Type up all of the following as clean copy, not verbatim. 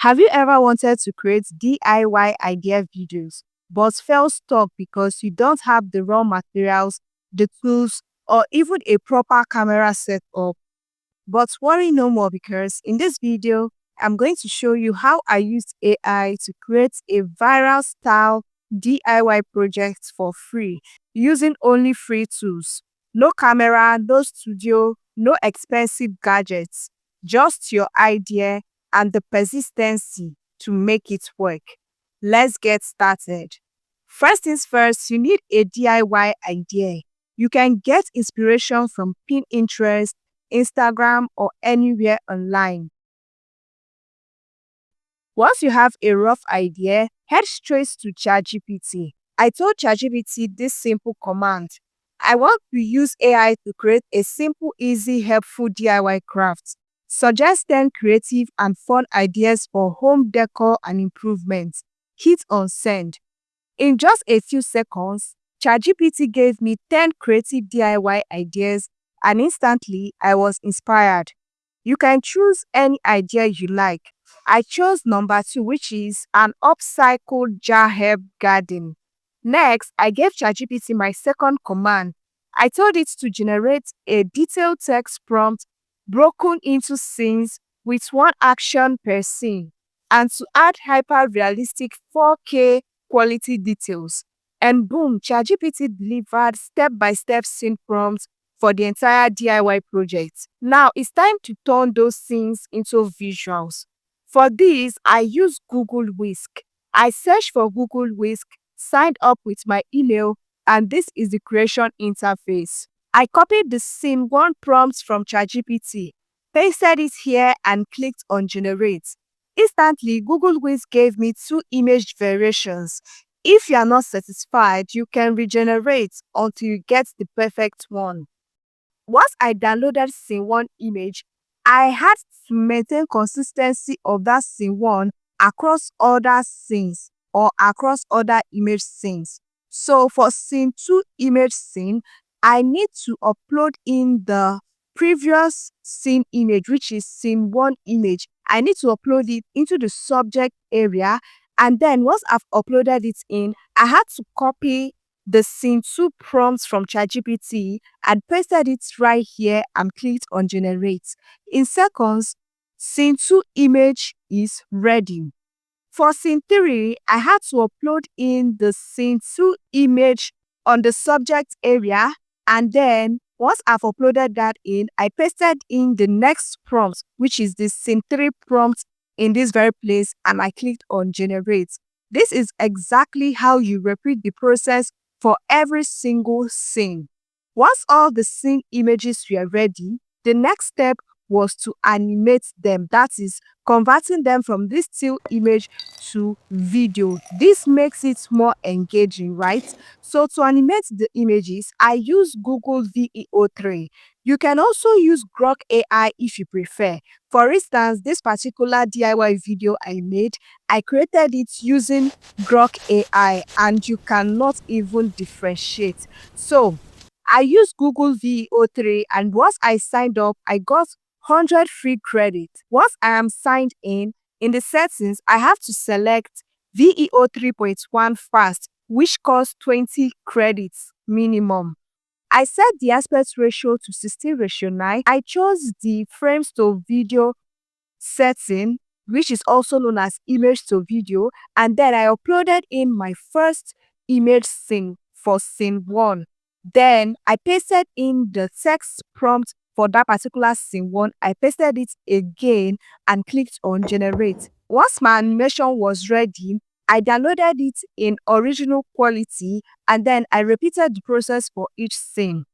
Have you ever wanted to create DIY idea videos but felt stuck because you don't have the raw materials, the tools, or even a proper camera setup? But worry no more, because in this video, I'm going to show you how I used AI to create a viral style DIY project for free using only free tools. No camera, no studio, no expensive gadgets, just your idea and the persistency to make it work. Let's get started. First things first, you need a DIY idea. You can get inspiration from Pinterest, Instagram, or anywhere online. Once you have a rough idea, head straight to ChatGPT. I told ChatGPT this simple command: I want to use AI to create a simple, easy, helpful DIY craft. Suggest 10 creative and fun ideas for home decor and improvements. Hit on send. In just a few seconds, ChatGPT gave me 10 creative DIY ideas, and instantly I was inspired. You can choose any idea you like. I chose number 2, which is an upcycled jar herb garden. Next, I gave ChatGPT my second command. I told it to generate a detailed text prompt broken into scenes with one action per scene, and to add hyper-realistic 4K quality details. And boom, ChatGPT delivered step-by-step scene prompts for the entire DIY project. Now it's time to turn those scenes into visuals. For this, I use Google Whisk. I searched for Google Whisk, signed up with my email, and this is the creation interface. I copied the scene 1 prompt from ChatGPT, pasted it here, and clicked on generate. Instantly, Google Whisk gave me 2 image variations. If you are not satisfied, you can regenerate until you get the perfect one. Once I downloaded scene 1 image, I had to maintain consistency of that scene 1 across other scenes or across other image scenes. So for scene 2 image scene, I need to upload in the previous scene image, which is scene 1 image. I need to upload it into the subject area, and then once I've uploaded it in, I had to copy the scene 2 prompts from ChatGPT and pasted it right here and clicked on generate. In seconds, scene 2 image is ready. For scene 3, I had to upload in the scene 2 image on the subject area, and then once I've uploaded that in, I pasted in the next prompt, which is the scene 3 prompt in this very place, and I clicked on generate. This is exactly how you repeat the process for every single scene. Once all the scene images were ready, the next step was to animate them. That is, converting them from this still image to video. This makes it more engaging, right? So to animate the images, I use Google VEO3. You can also use Grok AI if you prefer. For instance, this particular DIY video I made, I created it using Grok AI, and you cannot even differentiate. So I use Google VEO3, and once I signed up, I got 100 free credit. Once I am signed in the settings, I have to select VEO 3.1 fast, which costs 20 credits minimum. I set the aspect ratio to 16:9. I chose the frames to video setting, which is also known as image to video, and then I uploaded in my first image scene for scene 1. Then I pasted in the text prompt for that particular scene 1. I pasted it again and clicked on generate. Once my animation was ready, I downloaded it in original quality, and then I repeated the process for each scene.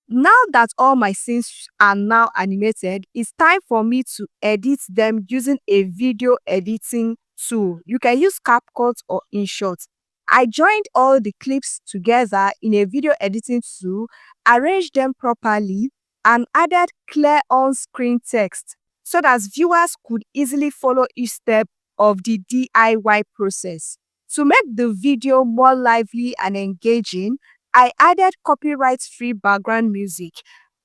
Now that all my scenes are now animated, it's time for me to edit them using a video editing tool. You can use CapCut or InShot. I joined all the clips together in a video editing tool, arranged them properly, and added clear on-screen text so that viewers could easily follow each step of the DIY process. To make the video more lively and engaging, I added copyright-free background music.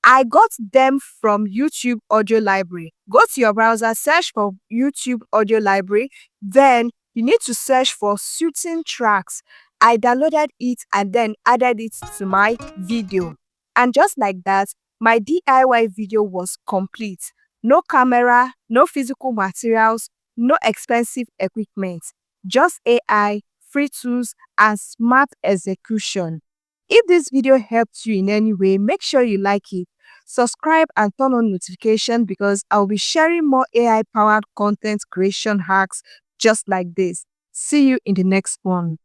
I got them from YouTube Audio Library. Go to your browser, search for YouTube Audio Library. Then you need to search for Shooting Tracks. I downloaded it and then added it to my video. And just like that, my DIY video was complete. No camera, no physical materials, no expensive equipment. Just AI, free tools, and smart execution. If this video helped you in any way, make sure you like it, subscribe, and turn on notification because I'll be sharing more AI powered content creation hacks just like this. See you in the next one.